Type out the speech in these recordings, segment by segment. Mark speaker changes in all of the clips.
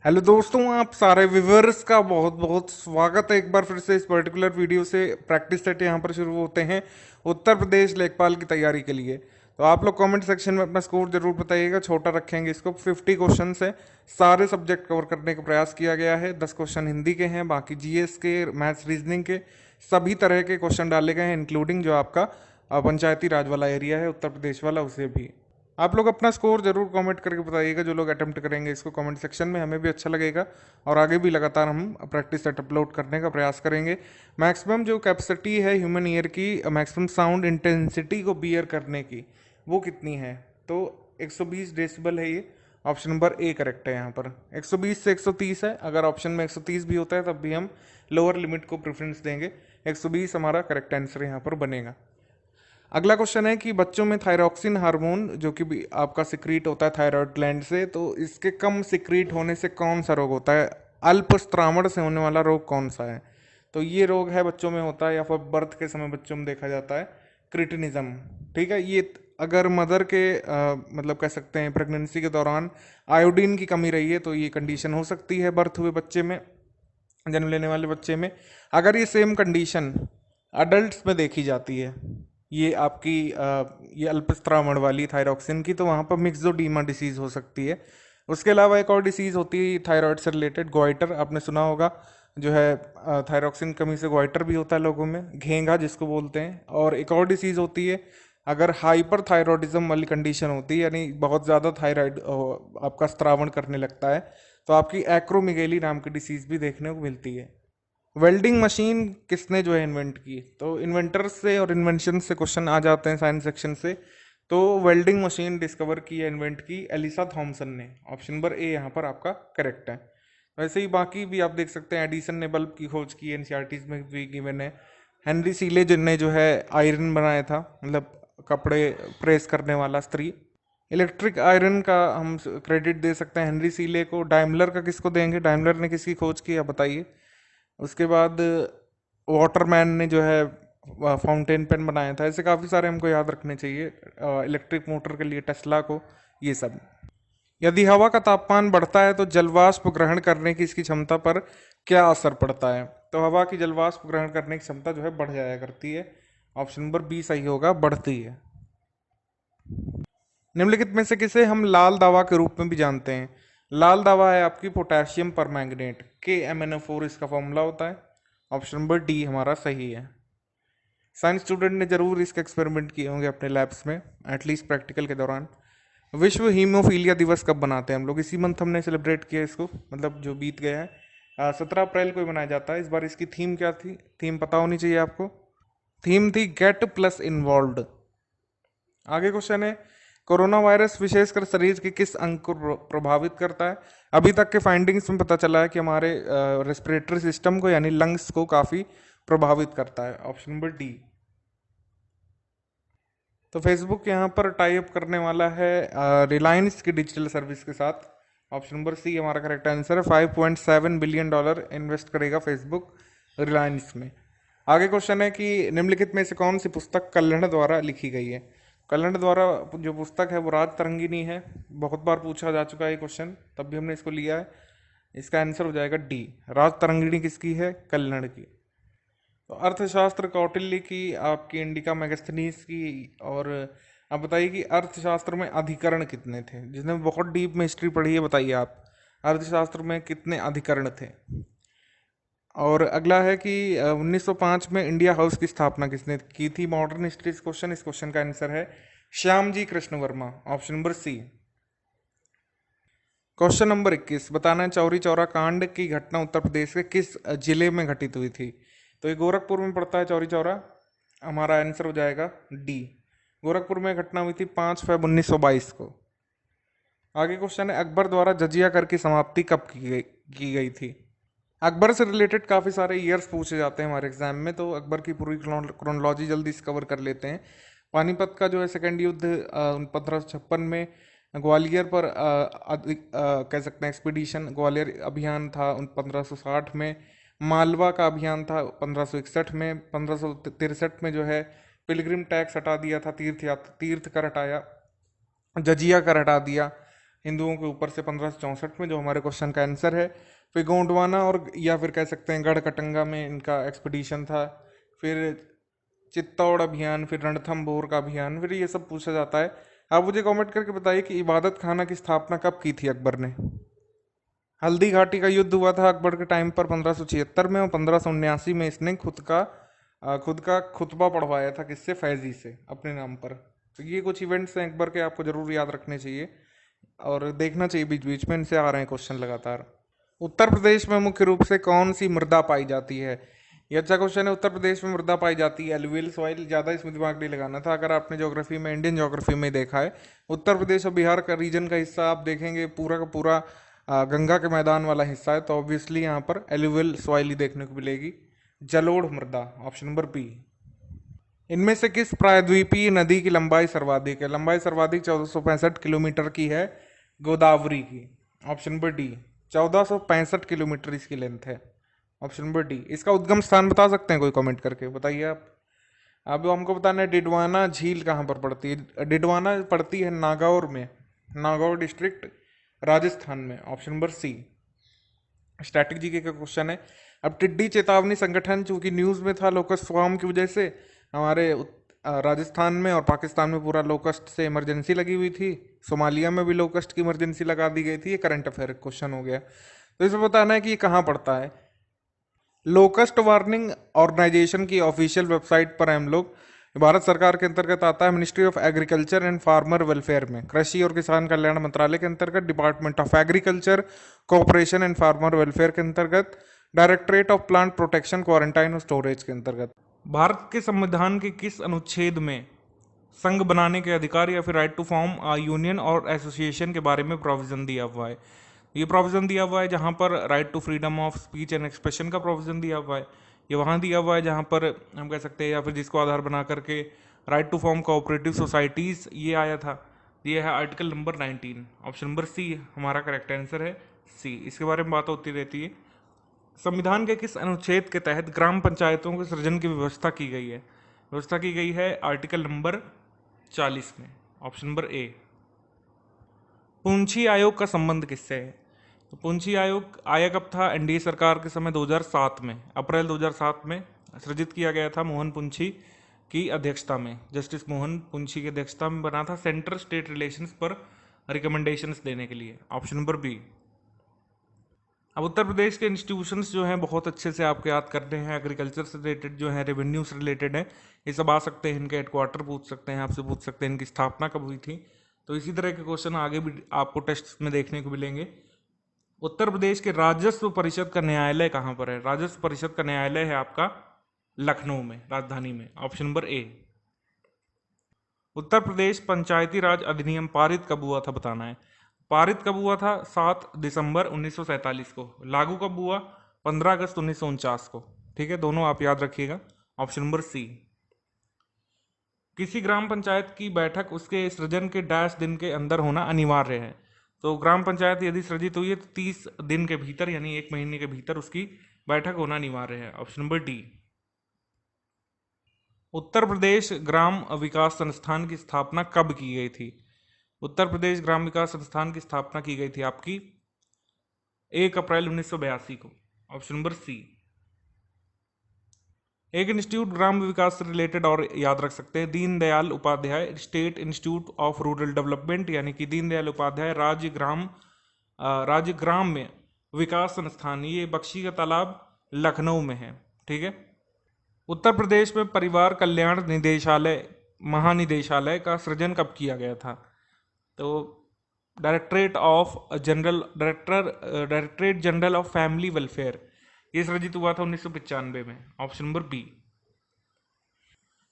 Speaker 1: Hello दोस्तों, आप सारे व्यूअर्स का बहुत बहुत स्वागत है एक बार फिर से इस पर्टिकुलर वीडियो से। प्रैक्टिस सेट यहाँ पर शुरू होते हैं उत्तर प्रदेश लेखपाल की तैयारी के लिए। तो आप लोग कमेंट सेक्शन में अपना स्कोर जरूर बताइएगा। छोटा रखेंगे इसको, 50 क्वेश्चन है। सारे सब्जेक्ट कवर करने का प्रयास किया गया है। 10 क्वेश्चन हिंदी के हैं, बाकी जीएस के, मैथ्स, रीजनिंग के सभी तरह के क्वेश्चन डाले गए हैं, इंक्लूडिंग जो आपका पंचायती राज वाला एरिया है उत्तर प्रदेश वाला, उसे भी। आप लोग अपना स्कोर जरूर कमेंट करके बताइएगा। जो लोग अटेम्प्ट करेंगे इसको कमेंट सेक्शन में, हमें भी अच्छा लगेगा। और आगे भी लगातार हम प्रैक्टिस सेट अपलोड करने का प्रयास करेंगे। मैक्सिमम जो कैपेसिटी है ह्यूमन ईयर की, मैक्सिमम साउंड इंटेंसिटी को बियर करने की, वो कितनी है? तो 120 डेसिबल है ये। ऑप्शन नंबर ए करेक्ट है यहाँ पर। 120 से 130 है। अगर ऑप्शन में 130 भी होता है तब भी हम लोअर लिमिट को प्रेफरेंस देंगे। 120 हमारा करेक्ट आंसर यहाँ पर बनेगा। अगला क्वेश्चन है कि बच्चों में थायरॉक्सिन हार्मोन जो कि भी आपका सिक्रीट होता है थायराइड ग्लैंड से, तो इसके कम सिक्रीट होने से कौन सा रोग होता है? अल्पस्त्रावण से होने वाला रोग कौन सा है? तो ये रोग है, बच्चों में होता है या फिर बर्थ के समय बच्चों में देखा जाता है, क्रिटिनिज्म। ठीक है, ये अगर मदर के मतलब कह सकते हैं प्रेगनेंसी के दौरान आयोडीन की कमी रही है तो ये कंडीशन हो सकती है बर्थ हुए बच्चे में, जन्म लेने वाले बच्चे में। अगर ये सेम कंडीशन अडल्ट में देखी जाती है, ये आपकी ये अल्पस्त्रावण वाली थायरॉक्सिन की, तो वहाँ पर मिक्सोडीमा डिसीज हो सकती है। उसके अलावा एक और डिसीज होती है थायराइड से रिलेटेड, गोइटर, आपने सुना होगा। जो है थायरॉक्सिन कमी से गोइटर भी होता है लोगों में, घेंगा जिसको बोलते हैं। और एक और डिसीज होती है, अगर हाइपर थायरॉयडिज्म वाली कंडीशन होती है, यानी बहुत ज़्यादा थायराइड आपका स्त्रावण करने लगता है, तो आपकी एक्रोमिगेली नाम की डिसीज भी देखने को मिलती है। वेल्डिंग मशीन किसने जो है इन्वेंट की? तो इन्वेंटर से और इन्वेंशन से क्वेश्चन आ जाते हैं साइंस सेक्शन से। तो वेल्डिंग मशीन डिस्कवर की या इन्वेंट की एलिसा थॉमसन ने। ऑप्शन नंबर ए यहाँ पर आपका करेक्ट है। वैसे ही बाकी भी आप देख सकते हैं, एडिसन ने बल्ब की खोज की, एनसीईआरटीज में भी गिवन है। हेनरी सीले जिनने जो है आयरन बनाया था, मतलब कपड़े प्रेस करने वाला स्त्री। इलेक्ट्रिक आयरन का हम क्रेडिट दे सकते हैं हेनरी सीले को। डाइमलर का किसको देंगे? डाइमलर ने किसकी खोज की, आप बताइए। उसके बाद वाटरमैन ने जो है फाउंटेन पेन बनाया था। ऐसे काफ़ी सारे हमको याद रखने चाहिए। इलेक्ट्रिक मोटर के लिए टेस्ला को, ये सब। यदि हवा का तापमान बढ़ता है तो जलवाष्प ग्रहण करने की इसकी क्षमता पर क्या असर पड़ता है? तो हवा की जलवाष्प ग्रहण करने की क्षमता जो है बढ़ जाया करती है। ऑप्शन नंबर बी सही होगा, बढ़ती है। निम्नलिखित में से किसे हम लाल दवा के रूप में भी जानते हैं? लाल दवा है आपकी पोटेशियम परमैंगनेट, KMnO4 इसका फॉर्मूला होता है। ऑप्शन नंबर डी हमारा सही है। साइंस स्टूडेंट ने जरूर इसके एक्सपेरिमेंट किए होंगे अपने लैब्स में, एटलीस्ट प्रैक्टिकल के दौरान। विश्व हीमोफीलिया दिवस कब बनाते हैं हम लोग? इसी मंथ हमने सेलिब्रेट किया इसको, मतलब जो बीत गया है। 17 अप्रैल को ही मनाया जाता है। इस बार इसकी थीम क्या थी? थीम पता होनी चाहिए आपको। थीम थी गेट प्लस इन्वॉल्व। आगे क्वेश्चन है, कोरोना वायरस विशेषकर शरीर के किस अंग को प्रभावित करता है? अभी तक के फाइंडिंग्स में पता चला है कि हमारे रेस्पिरेटरी सिस्टम को, यानी लंग्स को काफी प्रभावित करता है। Option number D. तो फेसबुक यहाँ पर टाई अप करने वाला है रिलायंस की डिजिटल सर्विस के साथ। ऑप्शन नंबर सी हमारा करेक्ट आंसर है। $5.7 बिलियन इन्वेस्ट करेगा फेसबुक रिलायंस में। आगे क्वेश्चन है कि निम्नलिखित में से कौन सी पुस्तक कल्हड़ द्वारा लिखी गई है? कल्हड़ द्वारा जो पुस्तक है वो राज तरंगिणी है। बहुत बार पूछा जा चुका है ये क्वेश्चन, तब भी हमने इसको लिया है। इसका आंसर हो जाएगा डी। राज तरंगिणी किसकी है? कल्हड़ की। तो अर्थशास्त्र कौटिल्य की, आपकी इंडिका मेगास्थनीज की। और आप बताइए कि अर्थशास्त्र में अधिकरण कितने थे? जिसने बहुत डीप में हिस्ट्री पढ़ी है, बताइए आप, अर्थशास्त्र में कितने अधिकरण थे? और अगला है कि 1905 में इंडिया हाउस की स्थापना किसने की थी? Modern history question. इस क्वेश्चन का आंसर है Shyamji Krishna Varma. Option number C. Question number 21 बताना है, चौरी चौरा कांड की घटना उत्तर प्रदेश के किस जिले में घटित हुई थी? तो ये गोरखपुर में पड़ता है चौरी चौरा। हमारा आंसर हो जाएगा डी। गोरखपुर में घटना हुई थी 5 फ़रवरी 1922 को। आगे क्वेश्चन है, अकबर द्वारा जजिया कर की समाप्ति कब की गई थी? अकबर से रिलेटेड काफ़ी सारे ईयर्स पूछे जाते हैं हमारे एग्जाम में, तो अकबर की पूरी क्रोनोलॉजी जल्दी से कवर कर लेते हैं। पानीपत का जो है सेकेंड युद्ध 1556 में, ग्वालियर पर कह सकते हैं एक्सपीडिशन, ग्वालियर अभियान था 1560 में। मालवा का अभियान था 1561 में। 1563 में जो है पिलग्रिम टैक्स हटा दिया था, तीर्थ कर हटाया, जजिया कर हटा दिया। हिंदुओं के ऊपर से 1564 में, जो हमारे क्वेश्चन का आंसर है। फिर गोंडवाना और या फिर कह सकते हैं गढ़कटंगा में इनका एक्सपीडिशन था। फिर चित्तौड़ अभियान, फिर रणथंभौर का अभियान, फिर ये सब पूछा जाता है। आप मुझे कमेंट करके बताइए कि इबादत खाना की स्थापना कब की थी अकबर ने। हल्दी घाटी का युद्ध हुआ था अकबर के टाइम पर 1576 में, और 1579 में इसने खुद का खुतबा पढ़वाया था किससे, फैजी से, अपने नाम पर। तो ये कुछ इवेंट्स हैं अकबर के, आपको जरूर याद रखने चाहिए और देखना चाहिए बीच बीच में, इनसे आ रहे हैं क्वेश्चन लगातार। उत्तर प्रदेश में मुख्य रूप से कौन सी मृदा पाई जाती है? ये अच्छा क्वेश्चन है। उत्तर प्रदेश में मृदा पाई जाती है एलुवियल सॉइल। ज़्यादा इसमें दिमाग नहीं लगाना था, अगर आपने ज्योग्राफी में, इंडियन ज्योग्राफी में देखा है, उत्तर प्रदेश और बिहार का रीजन का हिस्सा आप देखेंगे पूरा का पूरा गंगा के मैदान वाला हिस्सा है, तो ऑब्वियसली यहाँ पर एलुवियल सॉइल ही देखने को मिलेगी। जलोढ़ मृदा, ऑप्शन नंबर बी। इनमें से किस प्रायद्वीपीय नदी की लंबाई सर्वाधिक है? लंबाई सर्वाधिक 1465 किलोमीटर की है, गोदावरी की, ऑप्शन नंबर डी। 1465 किलोमीटर इसकी लेंथ है, ऑप्शन नंबर डी। इसका उद्गम स्थान बता सकते हैं कोई, कमेंट करके बताइए आप। अब हमको बताना है डिडवाना झील कहाँ पर पड़ती है। डिडवाना पड़ती है नागौर में, नागौर डिस्ट्रिक्ट, राजस्थान में, option number C. Static GK का क्वेश्चन है। अब टिड्डी चेतावनी संगठन, चूंकि न्यूज़ में था लोकस्ट स्वार्म की वजह से, हमारे राजस्थान में और पाकिस्तान में पूरा लोकस्ट से इमरजेंसी लगी हुई थी। सोमालिया में भी लोकस्ट की इमरजेंसी लगा दी गई थी। ये करंट अफेयर क्वेश्चन हो गया। तो इसमें बताना है कि ये कहाँ पड़ता है। लोकस्ट वार्निंग ऑर्गेनाइजेशन की ऑफिशियल वेबसाइट पर हम लोग, भारत सरकार के अंतर्गत आता है, ministry of agriculture and farmer welfare में, कृषि और किसान कल्याण मंत्रालय के अंतर्गत, department of agriculture, cooperation and farmer welfare के अंतर्गत, directorate of plant protection, quarantine और स्टोरेज के अंतर्गत। भारत के संविधान के किस अनुच्छेद में संघ बनाने के अधिकार या फिर राइट टू फॉर्म यूनियन और एसोसिएशन के बारे में प्रोविजन दिया हुआ है? ये प्रोविजन दिया हुआ है जहाँ पर right to freedom of speech and expression का प्रोविजन दिया हुआ है। ये वहाँ दिया हुआ है जहाँ पर हम कह सकते हैं, या फिर जिसको आधार बना करके right to form cooperative societies ये आया था। ये है article number 19, option number C हमारा करेक्ट आंसर है, सी। इसके बारे में बात होती रहती है। संविधान के किस अनुच्छेद के तहत ग्राम पंचायतों के सृजन की व्यवस्था की गई है? व्यवस्था की गई है आर्टिकल नंबर 40 में, ऑप्शन नंबर ए। पूंछी आयोग का संबंध किससे है? तो पूंछी आयोग आया कब था? एनडीए सरकार के समय 2007 में, अप्रैल 2007 में सृजित किया गया था, मोहन पूंछी की अध्यक्षता में, जस्टिस मोहन पूंछी की अध्यक्षता में बना था, सेंटर स्टेट रिलेशंस पर रिकमेंडेशंस देने के लिए, ऑप्शन नंबर बी। अब उत्तर प्रदेश के इंस्टीट्यूशंस जो हैं बहुत अच्छे से आपको याद करने हैं। एग्रीकल्चर से रिलेटेड जो है, रेवेन्यू से रिलेटेड है, ये सब आ सकते हैं। इनके हेडक्वार्टर पूछ सकते हैं आपसे, पूछ सकते हैं इनकी स्थापना कब हुई थी। तो इसी तरह के क्वेश्चन आगे भी आपको टेस्ट में देखने को मिलेंगे। उत्तर प्रदेश के राजस्व परिषद का न्यायालय कहाँ पर है? राजस्व परिषद का न्यायालय है आपका लखनऊ में, राजधानी में, option number A. Uttar Pradesh पंचायती राज अधिनियम पारित कब हुआ था, बताना है। पारित कब हुआ था? 7 दिसंबर 1947 को। लागू कब हुआ? 15 अगस्त 1949 को। ठीक है, दोनों आप याद रखिएगा, ऑप्शन नंबर सी। किसी ग्राम पंचायत की बैठक उसके सृजन के डैश दिन के अंदर होना अनिवार्य है। तो ग्राम पंचायत यदि सृजित हुई है तो 30 दिन के भीतर, यानी 1 महीने के भीतर उसकी बैठक होना अनिवार्य है, option number D. Uttar Pradesh ग्राम विकास संस्थान की स्थापना कब की गई थी? उत्तर प्रदेश ग्राम विकास संस्थान की स्थापना की गई थी आपकी 1 अप्रैल 1982 को, ऑप्शन नंबर सी। एक इंस्टीट्यूट ग्राम विकास से रिलेटेड और याद रख सकते हैं, Deendayal Upadhyaya state institute of rural development, यानी कि दीनदयाल उपाध्याय राज्य ग्राम में विकास संस्थान, ये बख्शी का तालाब लखनऊ में है। ठीक है। उत्तर प्रदेश में परिवार कल्याण निदेशालय, महानिदेशालय का सृजन कब किया गया था? तो directorate general of family welfare, ये सृजित हुआ था 1995 में, ऑप्शन नंबर बी।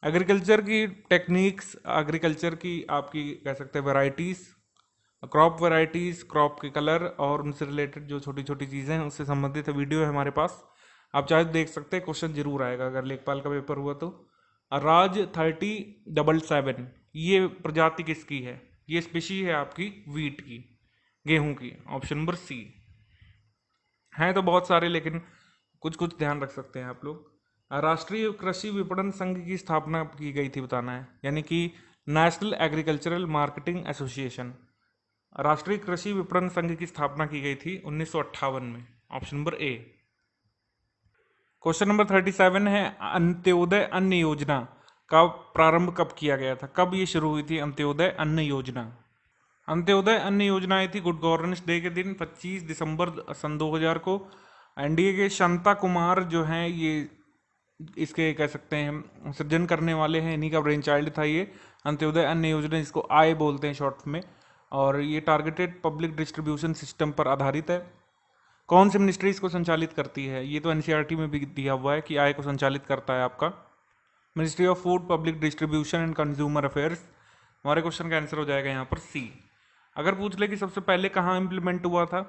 Speaker 1: एग्रीकल्चर की टेक्निक्स, एग्रीकल्चर की आपकी कह सकते हैं वैरायटीज़, क्रॉप वैरायटीज़, क्रॉप के कलर और उनसे रिलेटेड जो छोटी छोटी चीज़ें हैं उससे संबंधित वीडियो है हमारे पास, आप चाहे देख सकते हैं। क्वेश्चन जरूर आएगा अगर लेखपाल का पेपर हुआ तो। राज 3077 ये प्रजाति किसकी है? ये स्पीशी है आपकी वीट की, गेहूं की, ऑप्शन नंबर सी। हैं तो बहुत सारे, लेकिन कुछ कुछ ध्यान रख सकते हैं आप लोग। राष्ट्रीय कृषि विपणन संघ की स्थापना की गई थी, बताना है, यानी कि नेशनल एग्रीकल्चरल मार्केटिंग एसोसिएशन। राष्ट्रीय कृषि विपणन संघ की स्थापना की गई थी 1958 में। Option number A. Question number 37 है, अंत्योदय अन्न योजना का प्रारंभ कब किया गया था? कब ये शुरू हुई थी अंत्योदय अन्न योजना? अंत्योदय अन्न योजना आई थी गुड गवर्नेंस डे के दिन 25 दिसंबर सन 2000 को। एनडीए के शांता कुमार जो हैं ये इसके कह सकते हैं सृजन करने वाले हैं, इन्हीं का ब्रेन चाइल्ड था ये अंत्योदय अन्न योजना, जिसको आय बोलते हैं शॉर्ट में। और ये टारगेटेड पब्लिक डिस्ट्रीब्यूशन सिस्टम पर आधारित है। कौन सी मिनिस्ट्री इसको संचालित करती है? ये तो एनसीईआरटी में भी दिया हुआ है कि आय को संचालित करता है आपका ministry of food, public distribution and consumer affairs. हमारे क्वेश्चन का आंसर हो जाएगा यहाँ पर सी। अगर पूछ ले कि सबसे पहले कहाँ इम्प्लीमेंट हुआ था,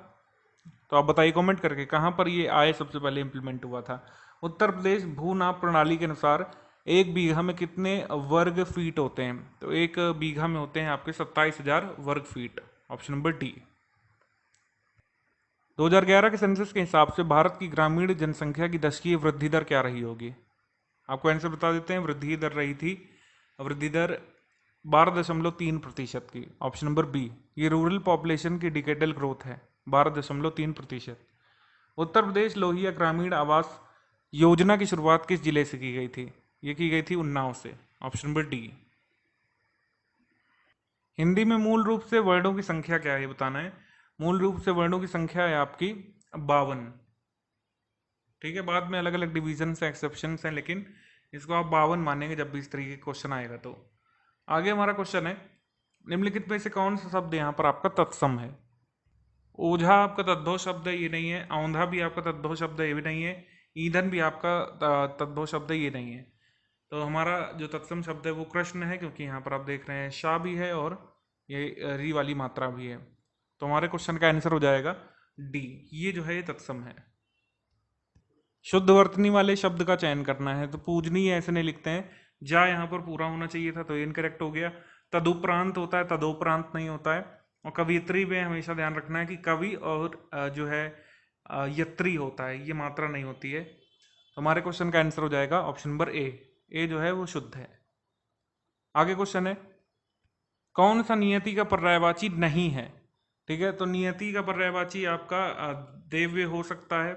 Speaker 1: तो आप बताइए कमेंट करके कहाँ पर ये आय सबसे पहले इम्प्लीमेंट हुआ था। उत्तर प्रदेश भूनाप प्रणाली के अनुसार एक बीघा में कितने वर्ग फीट होते हैं? तो एक बीघा में होते हैं आपके 27,000 वर्ग फीट। Option number D. 2011 के सेंसस के हिसाब से भारत की ग्रामीण जनसंख्या की दशकीय वृद्धि दर क्या रही होगी? आपको आंसर बता देते हैं। वृद्धि दर रही थी, वृद्धि दर 12.3% की। Option number B. ये रूरल पॉपुलेशन की डिकेडल ग्रोथ है, 12.3%। उत्तर प्रदेश लोहिया ग्रामीण आवास योजना की शुरुआत किस जिले से की गई थी? ये की गई थी उन्नाव से। Option number D. हिंदी में मूल रूप से वर्णों की संख्या क्या है, ये बताना है। मूल रूप से वर्णों की संख्या है आपकी 52। ठीक है, बाद में अलग अलग डिवीजन से एक्सेप्शन हैं, लेकिन इसको आप 52 मानेंगे जब भी इस तरीके का क्वेश्चन आएगा। तो आगे हमारा क्वेश्चन है, निम्नलिखित में से कौन सा शब्द यहाँ पर आपका तत्सम है? ओझा आपका तद्भव शब्द है, ये नहीं है। औंधा भी आपका तद्भव शब्द है, ये भी नहीं है। ईंधन भी आपका तद्भव शब्द है, ये नहीं है। तो हमारा जो तत्सम शब्द है वो कृष्ण है, क्योंकि यहाँ पर आप देख रहे हैं शाह भी है और ये री वाली मात्रा भी है। तो हमारे क्वेश्चन का आंसर हो जाएगा डी, ये जो है ये तत्सम है। शुद्ध वर्तनी वाले शब्द का चयन करना है, तो पूजनीय ऐसे नहीं लिखते हैं, जा यहाँ पर पूरा होना चाहिए था, तो ये इनकरेक्ट हो गया। तदुपरांत होता है, तदोपरांत नहीं होता है। और कवियत्री में हमेशा ध्यान रखना है कि कवि और जो है यत्री होता है, ये मात्रा नहीं होती है। तो हमारे क्वेश्चन का आंसर हो जाएगा ऑप्शन नंबर ए। ए जो है वो शुद्ध है। आगे क्वेश्चन है, कौन सा नियति का पर्यायवाची नहीं है? ठीक है, तो नियति का पर्यायवाची आपका देव्य हो सकता है,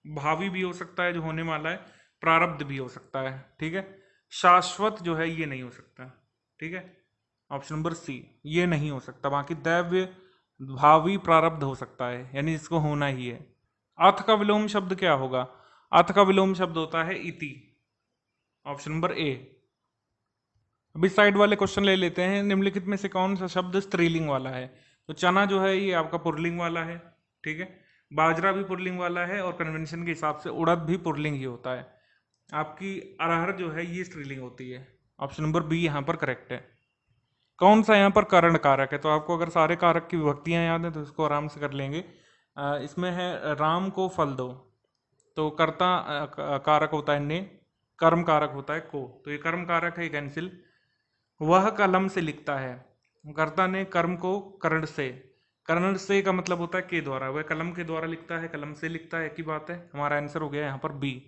Speaker 1: भावी भी हो सकता है जो होने वाला है, प्रारब्ध भी हो सकता है। ठीक है, शाश्वत जो है ये नहीं हो सकता। ठीक है, ऑप्शन नंबर सी, ये नहीं हो सकता। बाकी दैव्य, भावी, प्रारब्ध हो सकता है, यानी इसको होना ही है। अथ का विलोम शब्द क्या होगा? अथ का विलोम शब्द होता है इति। Option number A. अभी साइड वाले क्वेश्चन ले लेते हैं। निम्नलिखित में से कौन सा शब्द स्त्रीलिंग वाला है? तो चना जो है ये आपका पुल्लिंग वाला है। ठीक है, बाजरा भी पुल्लिंग वाला है, और कन्वेंशन के हिसाब से उड़द भी पुल्लिंग ही होता है। आपकी अरहर जो है ये स्त्रीलिंग होती है। ऑप्शन नंबर बी यहाँ पर करेक्ट है। कौन सा यहाँ पर कारण कारक है? तो आपको अगर सारे कारक की विभक्तियां याद हैं तो इसको आराम से कर लेंगे। इसमें है राम को फल दो, तो कर्ता कारक होता है ने, कर्म कारक होता है को, तो ये कर्म कारक है, कैंसिल। वह कलम से लिखता है, कर्ता ने कर्म को कर्ण से, कर्ण से का मतलब होता है के द्वारा, वह कलम के द्वारा लिखता है, कलम से लिखता है, एक ही बात है। हमारा आंसर हो गया यहाँ पर बी।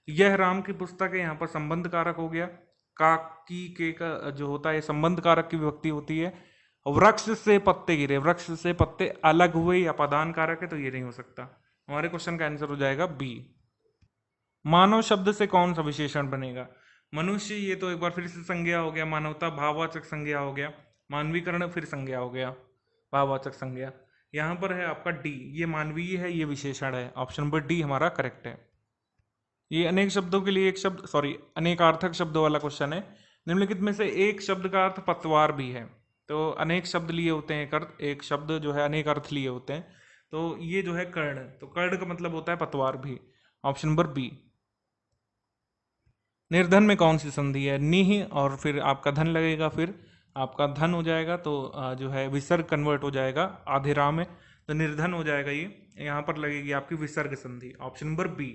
Speaker 1: यह राम की पुस्तक है, यहाँ पर संबंध कारक हो गया। काकी के का जो होता है संबंध कारक की विभक्ति होती है। वृक्ष से पत्ते गिरे, वृक्ष से पत्ते अलग हुए, या पदान कारक है, तो ये नहीं हो सकता। हमारे क्वेश्चन का आंसर हो जाएगा बी। मानव शब्द से कौन सा विशेषण बनेगा? मनुष्य, ये तो एक बार फिर से संज्ञा हो गया। मानवता भाववाचक संज्ञा हो गया। मानवीकरण फिर संज्ञा हो गया, भाववाचक संज्ञा। यहाँ पर है आपका डी, ये मानवीय है, ये विशेषण है। ऑप्शन नंबर डी हमारा करेक्ट है। ये अनेक शब्दों के लिए एक शब्द, सॉरी अनेकार्थक शब्दों वाला क्वेश्चन है। निम्नलिखित में से एक शब्द का अर्थ पतवार भी है। तो अनेक शब्द लिए होते हैं, एक अर्थ, एक शब्द जो है अनेक अर्थ लिए होते हैं। तो ये जो है कर्ण, तो कर्ण का मतलब होता है पतवार भी। Option number B. निर्धन में कौन सी संधि है? निह, और फिर आपका धन लगेगा, फिर आपका धन हो जाएगा, तो जो है विसर्ग कन्वर्ट हो जाएगा आधे राह में, तो निर्धन हो जाएगा। ये यहाँ पर लगेगी आपकी विसर्ग संधि। Option number B.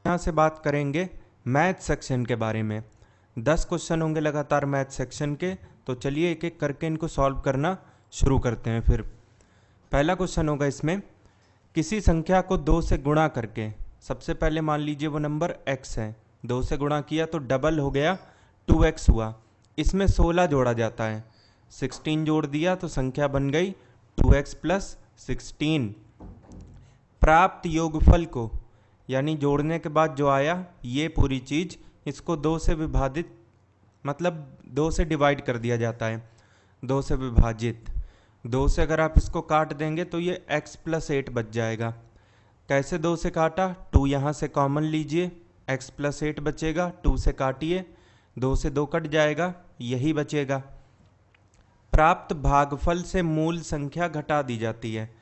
Speaker 2: यहाँ से बात करेंगे मैथ सेक्शन के बारे में। 10 क्वेश्चन होंगे लगातार मैथ सेक्शन के, तो चलिए एक एक करके इनको सॉल्व करना शुरू करते हैं। फिर पहला क्वेश्चन होगा इसमें, किसी संख्या को 2 से गुणा करके, सबसे पहले मान लीजिए वो नंबर x है, 2 से गुणा किया तो डबल हो गया 2x हुआ। इसमें 16 जोड़ा जाता है, 16 जोड़ दिया तो संख्या बन गई 2x प्लस 16। प्राप्त योगफल को, यानी जोड़ने के बाद जो आया ये पूरी चीज़, इसको 2 से विभाजित, मतलब 2 से डिवाइड कर दिया जाता है, 2 से विभाजित। 2 से अगर आप इसको काट देंगे तो ये x प्लस 8 बच जाएगा। कैसे 2 से काटा, 2 यहाँ से कॉमन लीजिए, x प्लस 8 बचेगा, 2 से काटिए, 2 से 2 कट जाएगा, यही बचेगा। प्राप्त भागफल से मूल संख्या घटा दी जाती है।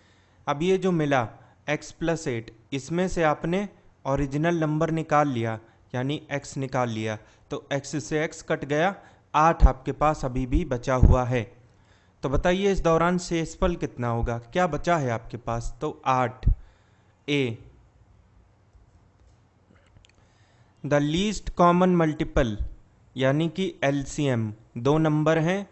Speaker 2: अब ये जो मिला x प्लस 8, इसमें से आपने ओरिजिनल नंबर निकाल लिया, यानी x निकाल लिया, तो x से x कट गया, 8 आपके पास अभी भी बचा हुआ है। तो बताइए इस दौरान शेषफल कितना होगा, क्या बचा है आपके पास, तो 8। ए, द लीस्ट कॉमन मल्टीपल, यानी कि एलसीएम, 2 नंबर हैं,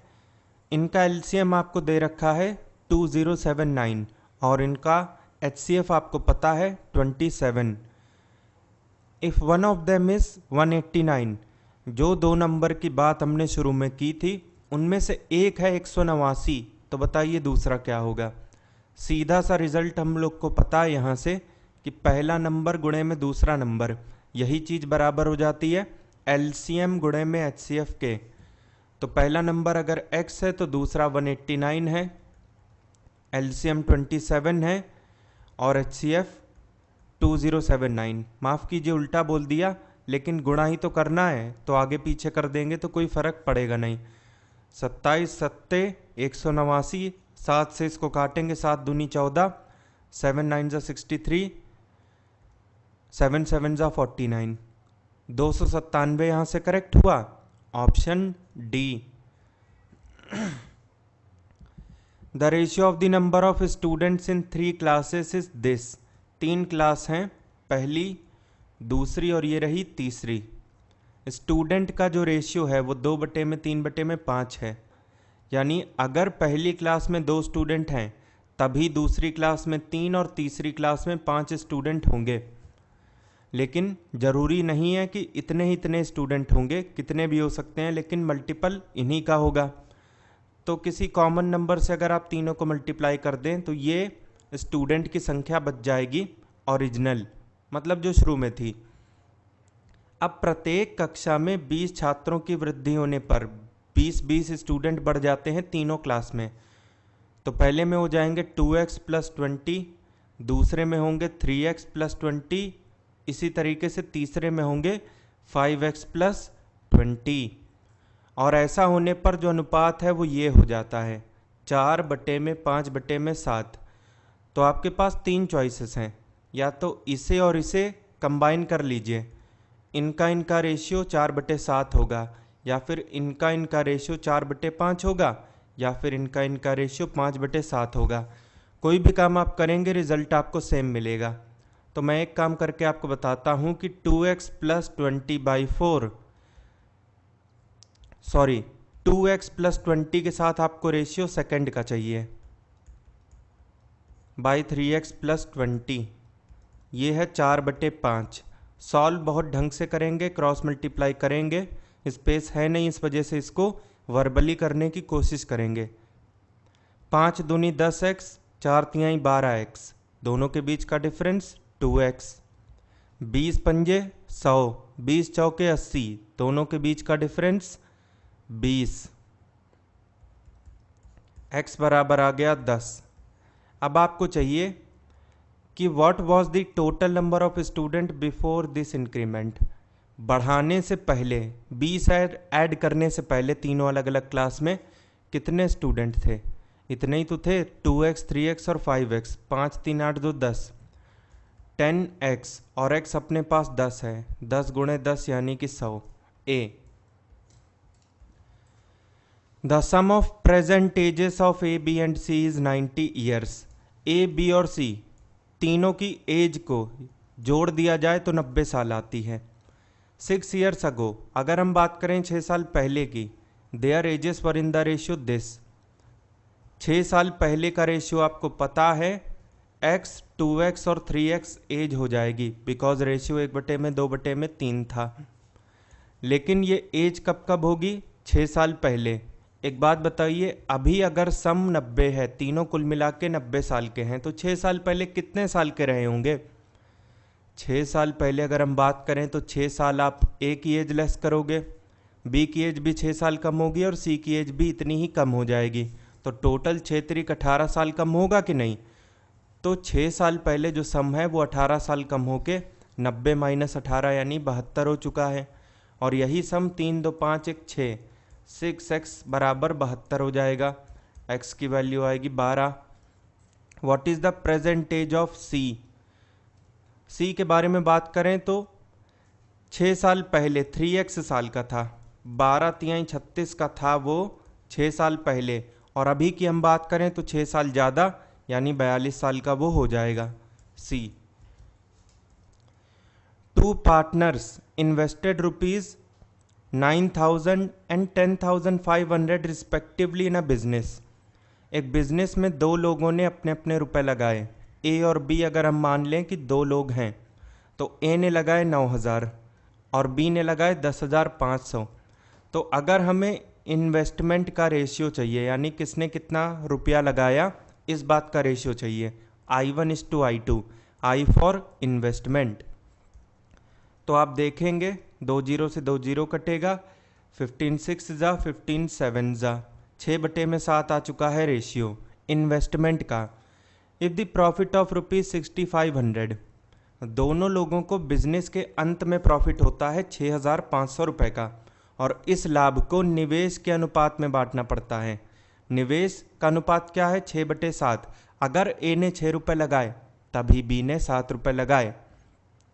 Speaker 2: इनका एलसीएम आपको दे रखा है 2079 और इनका एचसीएफ आपको पता है 27। If one of them is 189, जो 2 नंबर की बात हमने शुरू में की थी उनमें से एक है 189, तो बताइए दूसरा क्या होगा। सीधा सा रिजल्ट हम लोग को पता है यहाँ से कि पहला नंबर गुणे में दूसरा नंबर, यही चीज़ बराबर हो जाती है एलसीएम गुणे में एचसीएफ के। तो पहला नंबर अगर x है तो दूसरा 189 है, एलसीएम 27 है और एचसीएफ 2079। माफ़ कीजिए उल्टा बोल दिया, लेकिन गुणा ही तो करना है, तो आगे पीछे कर देंगे तो कोई फ़र्क पड़ेगा नहीं। 27 सत्ते 189, 7 से इसको काटेंगे, 7 दूनी 14, 7 9 जा 63, 7 7 जा 49, 297 यहाँ से करेक्ट हुआ, option D. The ratio of the number of students in 3 classes is this. 3 class हैं, पहली, दूसरी और ये रही तीसरी। स्टूडेंट का जो रेशियो है वो 2/3/5 है, यानी अगर पहली क्लास में 2 स्टूडेंट हैं तभी दूसरी क्लास में 3 और तीसरी क्लास में 5 स्टूडेंट होंगे। लेकिन ज़रूरी नहीं है कि इतने ही इतने स्टूडेंट होंगे, कितने भी हो सकते हैं, लेकिन मल्टीपल इन्हीं का होगा। तो किसी कॉमन नंबर से अगर आप तीनों को मल्टीप्लाई कर दें तो ये स्टूडेंट की संख्या बच जाएगी ओरिजिनल, मतलब जो शुरू में थी। अब प्रत्येक कक्षा में 20 छात्रों की वृद्धि होने पर 20-20 स्टूडेंट बढ़ जाते हैं तीनों क्लास में। तो पहले में हो जाएंगे 2x प्लस 20, दूसरे में होंगे 3x प्लस 20, इसी तरीके से तीसरे में होंगे 5x प्लस 20। और ऐसा होने पर जो अनुपात है वो ये हो जाता है 4/5/7। तो आपके पास 3 चॉइसेस हैं, या तो इसे और इसे कंबाइन कर लीजिए, इनका रेशियो 4/7 होगा, या फिर इनका रेशियो 4/5 होगा, या फिर इनका रेशियो 5/7 होगा। कोई भी काम आप करेंगे रिजल्ट आपको सेम मिलेगा। तो मैं एक काम करके आपको बताता हूँ कि 2x plus 20/4, sorry 2x plus 20 के साथ आपको रेशियो सेकंड का चाहिए, बाई 3x प्लस 20, ये है 4/5। सॉल्व बहुत ढंग से करेंगे, क्रॉस मल्टीप्लाई करेंगे, स्पेस है नहीं इस वजह से इसको वर्बली करने की कोशिश करेंगे। 5 दूनी 10x, 4 तिहाई 12x, दोनों के बीच का डिफरेंस 2x। 20 पंजे 100, 20 चौके 80, दोनों के बीच का डिफरेंस 20। x बराबर आ गया 10। अब आपको चाहिए कि what was the total number of student before this increment. बढ़ाने से पहले 20 ऐड करने से पहले तीनों अलग अलग क्लास में कितने स्टूडेंट थे, इतने ही तो थे, 2x 3x और 5x, 5 3 8 2 10, 10x और x अपने पास 10 है, 10 गुणे 10 यानी कि 100। A, the sum of present ages of A B and C is 90 years. A B और सी तीनों की एज को जोड़ दिया जाए तो 90 साल आती है। 6 ईयर्स अगो, अगर हम बात करें 6 साल पहले की, there edges were in the ratio this. 6 साल पहले का रेशियो आपको पता है, x 2x और 3x एज हो जाएगी, बिकॉज रेशियो 1/2/3 था। लेकिन ये एज कब कब होगी, 6 साल पहले। एक बात बताइए, अभी अगर सम 90 है, तीनों कुल मिला के 90 साल के हैं, तो 6 साल पहले कितने साल के रहे होंगे? 6 साल पहले अगर हम बात करें तो 6 साल आप ए की एज लेस करोगे, बी की एज भी 6 साल कम होगी और सी की एज भी इतनी ही कम हो जाएगी, तो टोटल 6 तिरिक 18 साल कम होगा कि नहीं? तो 6 साल पहले जो सम है वो 18 साल कम होके 90 माइनस 18 यानी 72 हो चुका है। और यही सम 3 2 5 1 6 6x बराबर 72 हो जाएगा। x की वैल्यू आएगी 12। What is the present age of C? C के बारे में बात करें तो 6 साल पहले 3x साल का था, 12 तिहाई 36 का था वो 6 साल पहले, और अभी की हम बात करें तो 6 साल ज़्यादा यानी 42 साल का वो हो जाएगा सी। 2 partners invested ₹9,000 and 10,500 respectively in a business. एक बिजनेस में दो लोगों ने अपने अपने रुपए लगाए। ए और बी अगर हम मान लें कि दो लोग हैं, तो ए ने लगाए 9,000 और बी ने लगाए 10,500। तो अगर हमें इन्वेस्टमेंट का रेशियो चाहिए, यानी किसने कितना रुपया लगाया, इस बात का रेशियो चाहिए, I1:I2, I फॉर इन्वेस्टमेंट। तो आप देखेंगे 2 जीरो से 2 जीरो कटेगा, 15 6 जा 15 7 जा, 6/7 आ चुका है रेशियो इन्वेस्टमेंट का। इफ़ द प्रॉफिट ऑफ ₹6,500, दोनों लोगों को बिजनेस के अंत में प्रॉफिट होता है 6,500 रुपये का, और इस लाभ को निवेश के अनुपात में बांटना पड़ता है। निवेश का अनुपात क्या है? 6/7। अगर ए ने 6 रुपये लगाए तभी बी ने 7 रुपये लगाए,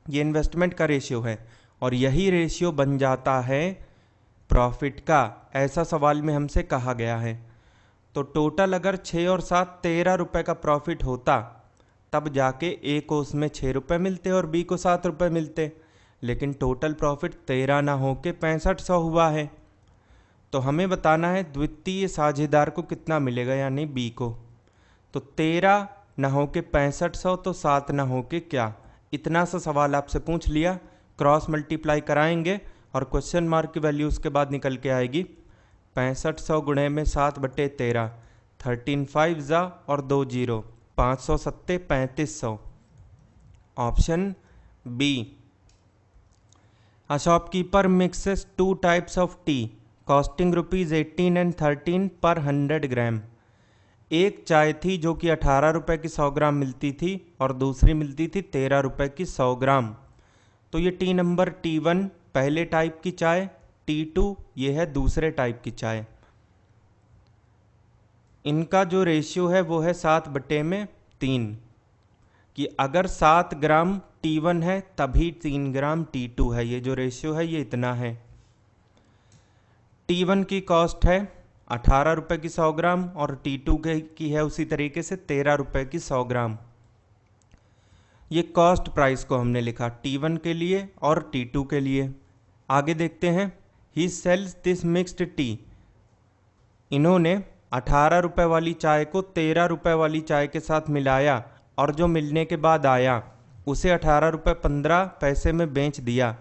Speaker 2: ये इन्वेस्टमेंट का रेशियो है, और यही रेशियो बन जाता है प्रॉफिट का। ऐसा सवाल में हमसे कहा गया है। तो टोटल अगर 6 और 7 13 रुपये का प्रॉफिट होता, तब जाके ए को उसमें 6 रुपये मिलते और बी को 7 रुपये मिलते, लेकिन टोटल प्रॉफिट 13 ना हो के 6500 हुआ है। तो हमें बताना है द्वितीय साझेदार को कितना मिलेगा, यानी बी को। तो 13 ना हो के 6500, तो 7 ना हो के क्या, इतना सा सवाल आपसे पूछ लिया, क्रॉस मल्टीप्लाई कराएंगे और क्वेश्चन मार्क की वैल्यू उसके बाद निकल के आएगी। 6500 गुणे में 7/13, 13 5 जा और 2 जीरो, 500 सत्ते 3500, option B. A shopkeeper mixes 2 types of tea costing ₹18 and 13 per 100 ग्राम। एक चाय थी जो कि 18 रुपये की 100 ग्राम मिलती थी और दूसरी मिलती थी 13 रुपये की 100 ग्राम। तो ये टी नंबर T1 पहले टाइप की चाय, T2 ये है दूसरे टाइप की चाय। इनका जो रेशियो है वो है 7/3, कि अगर 7 ग्राम T1 है तभी 3 ग्राम T2 है। ये जो रेशियो है ये इतना है। T1 की कॉस्ट है 18 रुपये की 100 ग्राम और T2 की है उसी तरीके से 13 रुपये की 100 ग्राम। ये कॉस्ट प्राइस को हमने लिखा T1 के लिए और T2 के लिए। आगे देखते हैं, ही सेल्स दिस मिक्स्ड टी। इन्होंने 18 रुपये वाली चाय को 13 रुपये वाली चाय के साथ मिलाया और जो मिलने के बाद आया उसे 18 रुपये 15 पैसे में बेच दिया।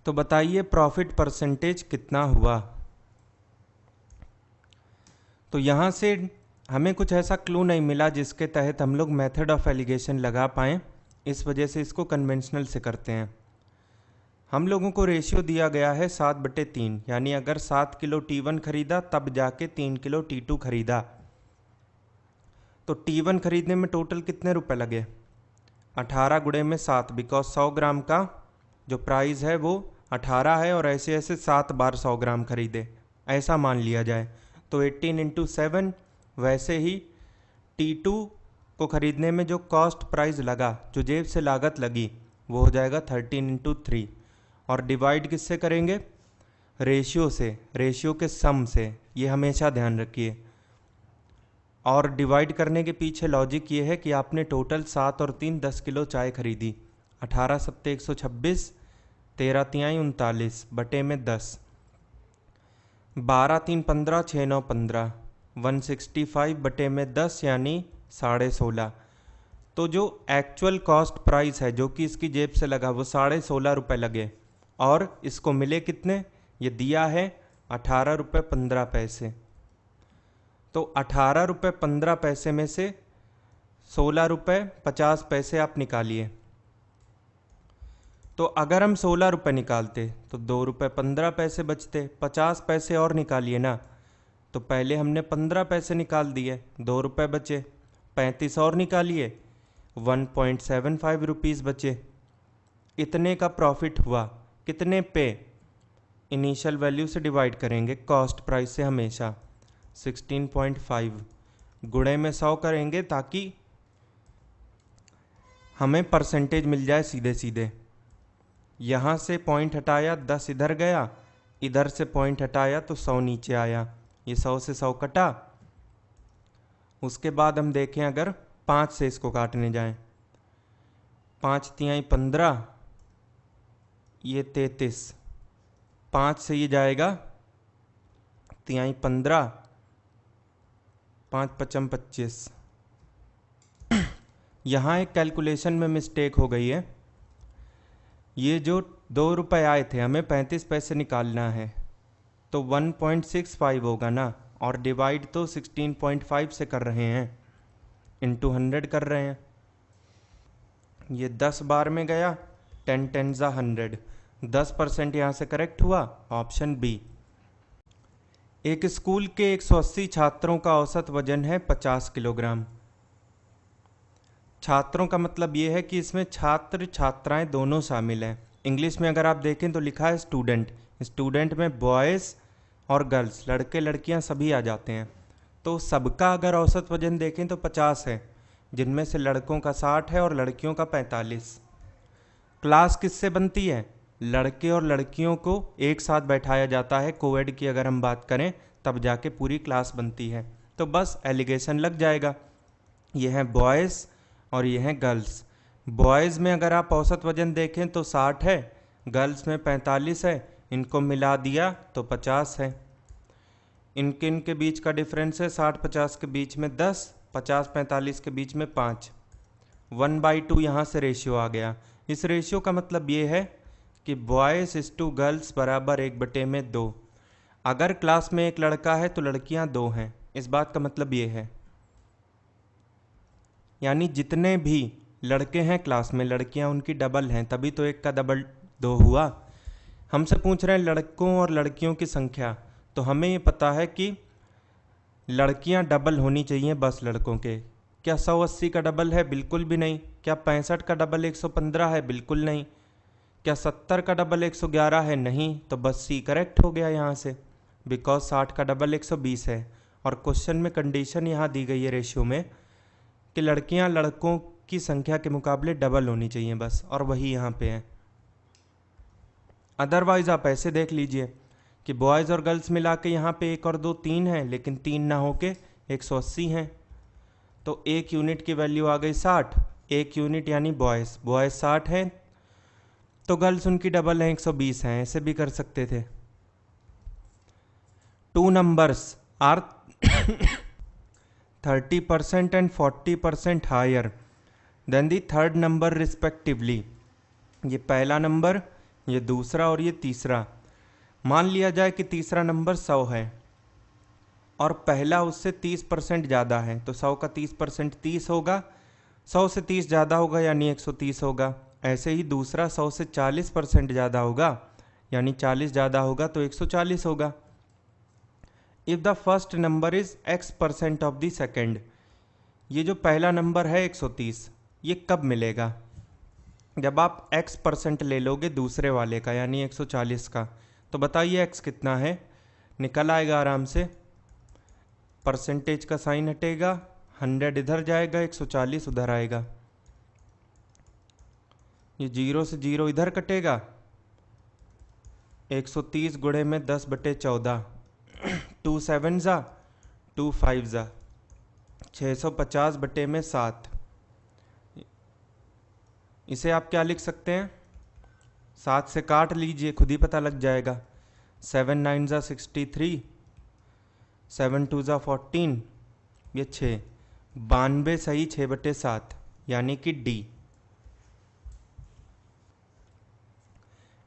Speaker 2: तो बताइए प्रॉफिट परसेंटेज कितना हुआ। तो यहाँ से हमें कुछ ऐसा क्लू नहीं मिला जिसके तहत हम लोग मेथड ऑफ एलिगेशन लगा पाएँ, इस वजह से इसको कन्वेंशनल से करते हैं। हम लोगों को रेशियो दिया गया है 7/3, यानी अगर 7 किलो T1 खरीदा तब जाके 3 किलो T2 खरीदा। तो T1 खरीदने में टोटल कितने रुपए लगे? 18 गुणे में 7, बिकॉज 100 ग्राम का जो प्राइस है वो 18 है और ऐसे ऐसे 7 बार 100 ग्राम खरीदे, ऐसा मान लिया जाए। तो 18 × 7, वैसे ही T2 को खरीदने में जो कॉस्ट प्राइस लगा, जो जेब से लागत लगी, वो हो जाएगा 13 × 3। और डिवाइड किससे करेंगे? रेशियो से, रेशियो के सम से, ये हमेशा ध्यान रखिए। और डिवाइड करने के पीछे लॉजिक ये है कि आपने टोटल 7 और 3 10 किलो चाय खरीदी। 18 सत्ते 126, 13 तिहाई 39 बटे में 10, 12 3 15, 6 9 15, 165 बटे में 10 यानी 16.5। तो जो एक्चुअल कॉस्ट प्राइस है जो कि इसकी जेब से लगा वो 16.5 रुपये लगे, और इसको मिले कितने? ये दिया है 18 रुपये 15 पैसे। तो 18 रुपये 15 पैसे में से 16 रुपये 50 पैसे आप निकालिए। तो अगर हम 16 रुपये निकालते तो 2 रुपये 15 पैसे बचते। 50 पैसे और निकालिए ना, तो पहले हमने 15 पैसे निकाल दिए, 2 रुपये बचे। 35 और निकालिए, 1.75 रुपीज़ बचे। इतने का प्रॉफिट हुआ। कितने पे? इनिशियल वैल्यू से डिवाइड करेंगे कॉस्ट प्राइस से हमेशा। 16.5 गुणे में 100 करेंगे ताकि हमें परसेंटेज मिल जाए सीधे सीधे। यहाँ से पॉइंट हटाया, 10 इधर गया, इधर से पॉइंट हटाया तो 100 नीचे आया। ये 100 से 100 कटा। उसके बाद हम देखें अगर 5 से इसको काटने जाएं, 5 तिहाई 15, ये 33। 5 से ये जाएगा तिहाई 15, 5 पचम 25। यहाँ एक कैलकुलेशन में मिस्टेक हो गई है। ये जो 2 रुपये आए थे, हमें 35 पैसे निकालना है, तो 1.65 होगा ना, और डिवाइड तो 16.5 से कर रहे हैं, इंटू 100 कर रहे हैं। ये 10 बार में गया, 10 10 जा 100, 10% यहाँ से करेक्ट हुआ, ऑप्शन बी। एक स्कूल के 180 छात्रों का औसत वजन है 50 किलोग्राम। छात्रों का मतलब ये है कि इसमें छात्र छात्राएं दोनों शामिल हैं। इंग्लिश में अगर आप देखें तो लिखा है स्टूडेंट। स्टूडेंट में बॉयज़ और गर्ल्स, लड़के लड़कियां सभी आ जाते हैं। तो सबका अगर औसत वजन देखें तो 50 है, जिनमें से लड़कों का 60 है और लड़कियों का 45। क्लास किससे बनती है? लड़के और लड़कियों को एक साथ बैठाया जाता है। कोएड की अगर हम बात करें तब जाके पूरी क्लास बनती है। तो बस एलिगेशन लग जाएगा। ये हैं बॉयज़ और ये हैं गर्ल्स। बॉयज़ में अगर आप औसत वजन देखें तो 60 है, गर्ल्स में 45 है, इनको मिला दिया तो 50 है। इनके बीच का डिफरेंस है 60-50 के बीच में 10, 50-45 के बीच में 5। 1/2 यहाँ से रेशियो आ गया। इस रेशियो का मतलब ये है कि बॉयज़ इस टू गर्ल्स बराबर 1/2। अगर क्लास में एक लड़का है तो लड़कियाँ 2 हैं। इस बात का मतलब ये है, यानी जितने भी लड़के हैं क्लास में, लड़कियां उनकी डबल हैं, तभी तो 1 का डबल 2 हुआ। हमसे पूछ रहे हैं लड़कों और लड़कियों की संख्या, तो हमें ये पता है कि लड़कियां डबल होनी चाहिए बस लड़कों के। क्या 180 का डबल है? बिल्कुल भी नहीं। क्या 65 का डबल 115 है? बिल्कुल नहीं। क्या 70 का डबल 111 है? नहीं। तो बस सी करेक्ट हो गया यहाँ से, बिकॉज 60 का डबल 120 है। और क्वेश्चन में कंडीशन यहाँ दी गई है रेशियो में कि लड़कियां लड़कों की संख्या के मुकाबले डबल होनी चाहिए बस, और वही यहाँ पे है। अदरवाइज आप ऐसे देख लीजिए कि बॉयज़ और गर्ल्स मिला के यहाँ पे 1 और 2 3 है, लेकिन 3 ना होके 180 हैं। तो 1 यूनिट की वैल्यू आ गई 60। 1 यूनिट यानी बॉयज़ 60 हैं, तो गर्ल्स उनकी डबल है 120 हैं। ऐसे भी कर सकते थे। 2 numbers are 30% and 40% higher than the third number respectively। ये पहला नंबर, ये दूसरा और ये तीसरा। मान लिया जाए कि तीसरा नंबर 100 है और पहला उससे 30% ज़्यादा है, तो 100 का 30% 30 होगा, 100 से 30 ज़्यादा होगा यानी 130 होगा। ऐसे ही दूसरा 100 से 40% ज़्यादा होगा, यानी 40 ज़्यादा होगा तो 140 होगा। If the first number is x% of the second, ये जो पहला नंबर है 130, ये कब मिलेगा? जब आप x% ले लोगे दूसरे वाले का, यानी 140 का। तो बताइए x कितना है? निकल आएगा आराम से। परसेंटेज का साइन हटेगा, 100 इधर जाएगा, 140 उधर आएगा। ये 0 से 0 इधर कटेगा, 130 गुणे में 10/14, 2 7 जा 2 5 जा 650 बटे में 7। इसे आप क्या लिख सकते हैं? 7 से काट लीजिए, खुद ही पता लग जाएगा। 7 9 जा 63, 7 2 जा 14, ये 6, 92 सही 6/7, यानी कि D.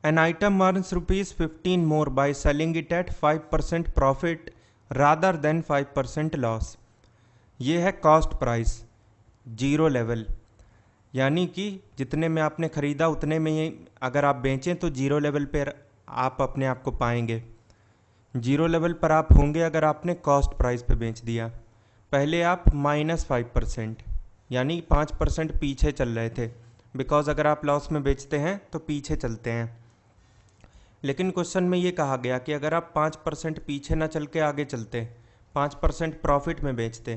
Speaker 2: An item earns ₹15 more by selling it at 5% profit rather than 5% loss. ये है कॉस्ट प्राइस, जीरो लेवल, यानी कि जितने में आपने ख़रीदा उतने में ही अगर आप बेचें तो जीरो लेवल पर आप अपने आप को पाएंगे। जीरो लेवल पर आप होंगे अगर आपने कॉस्ट प्राइस पे बेच दिया। पहले आप -5% यानी 5% पीछे चल रहे थे, बिकॉज अगर आप लॉस में बेचते हैं तो पीछे चलते हैं। लेकिन क्वेश्चन में ये कहा गया कि अगर आप 5% पीछे ना चल के आगे चलते, 5% प्रॉफिट में बेचते,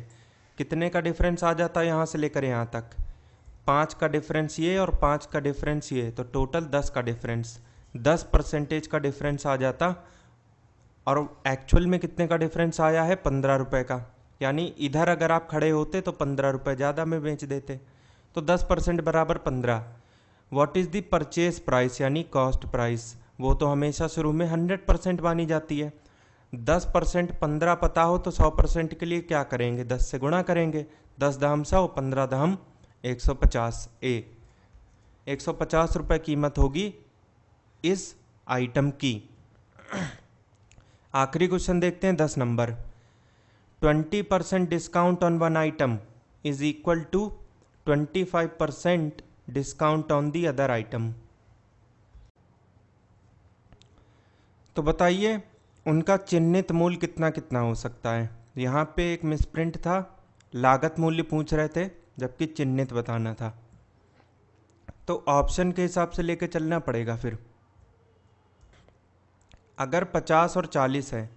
Speaker 2: कितने का डिफरेंस आ जाता यहाँ से लेकर यहाँ तक? 5 का डिफरेंस ये और 5 का डिफरेंस ये, तो टोटल 10 का डिफरेंस, 10% का डिफरेंस आ जाता। और एक्चुअल में कितने का डिफरेंस आया है? 15 रुपये का। यानी इधर अगर आप खड़े होते तो 15 रुपये ज़्यादा में बेच देते, तो 10% बराबर 15। What is the purchase price यानी कॉस्ट प्राइस? वो तो हमेशा शुरू में 100% मानी जाती है। 10% 15 पता हो तो 100% के लिए क्या करेंगे? 10 से गुणा करेंगे। 10 दहम 100, 15 दहम 150। 150 रुपये कीमत होगी इस आइटम की। आखिरी क्वेश्चन देखते हैं 10 नंबर। 20% discount on one item is equal to 25% discount on the other item. तो बताइए उनका चिन्हित मूल्य कितना कितना हो सकता है? यहाँ पे एक मिसप्रिंट था, लागत मूल्य पूछ रहे थे जबकि चिन्हित बताना था। तो ऑप्शन के हिसाब से लेके चलना पड़ेगा। फिर अगर 50 और 40 है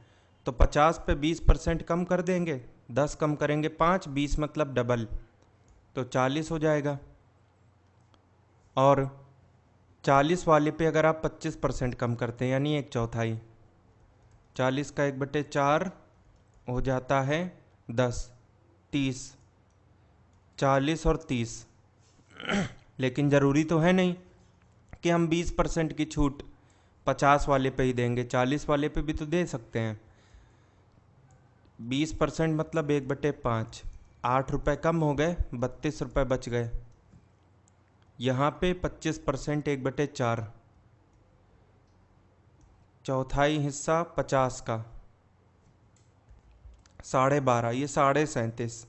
Speaker 2: तो 50 पे 20% कम कर देंगे, 10 कम करेंगे 5, 20 मतलब डबल, तो 40 हो जाएगा। और 40 वाले पे अगर आप 25% कम करते हैं यानी 1/4, 40 का 1/4 हो जाता है 10, 30, 40 और 30। लेकिन ज़रूरी तो है नहीं कि हम 20% की छूट 50 वाले पे ही देंगे, 40 वाले पे भी तो दे सकते हैं। 20% मतलब 1/5, 8 रुपये कम हो गए, 32 रुपये बच गए। यहाँ पे 25% 1/4, चौथाई हिस्सा 50 का 12.5, ये 37.5।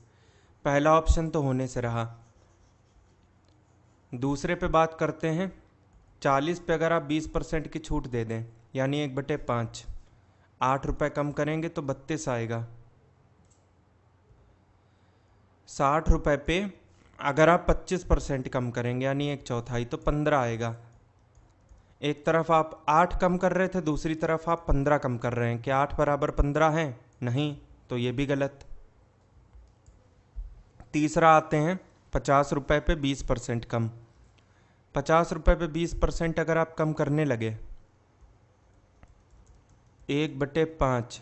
Speaker 2: पहला ऑप्शन तो होने से रहा। दूसरे पे बात करते हैं। 40 पे अगर आप 20% की छूट दे दें यानी 1/5, 8 रुपये कम करेंगे तो 32 आएगा। 60 रुपये पे अगर आप 25% कम करेंगे यानी 1/4 तो 15 आएगा। एक तरफ आप 8 कम कर रहे थे, दूसरी तरफ आप 15 कम कर रहे हैं। क्या 8 बराबर 15 है? नहीं, तो ये भी गलत। तीसरा आते हैं 50 रुपये पे 20% कम। 50 रुपये पे 20% अगर आप कम करने लगे, 1/5,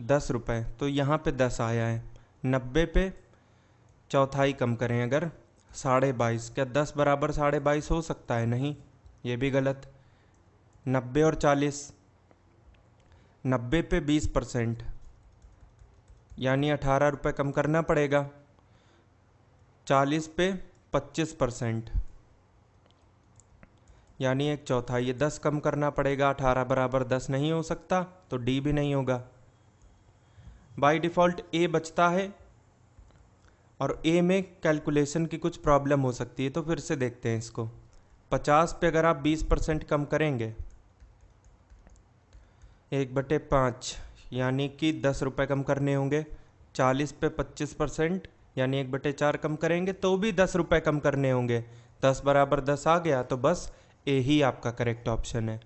Speaker 2: 10 रुपये, तो यहाँ पे 10 आया है। 90 पे चौथाई कम करें अगर 22.5, क्या 10 बराबर 22.5 हो सकता है? नहीं, ये भी गलत। 90 और 40, 90 पे 20% यानी 18 रुपये कम करना पड़ेगा। 40 पे 25% यानी 1/4, ये 10 कम करना पड़ेगा। 18 बराबर 10 नहीं हो सकता, तो डी भी नहीं होगा। बाय डिफ़ॉल्ट ए बचता है और ए में कैलकुलेशन की कुछ प्रॉब्लम हो सकती है, तो फिर से देखते हैं इसको। 50 पे अगर आप 20% कम करेंगे 1/5 यानी कि 10 रुपये कम करने होंगे। 40 पे 25% यानी 1/4 कम करेंगे तो भी 10 रुपये कम करने होंगे। 10 बराबर 10 आ गया, तो बस ए ही आपका करेक्ट ऑप्शन है।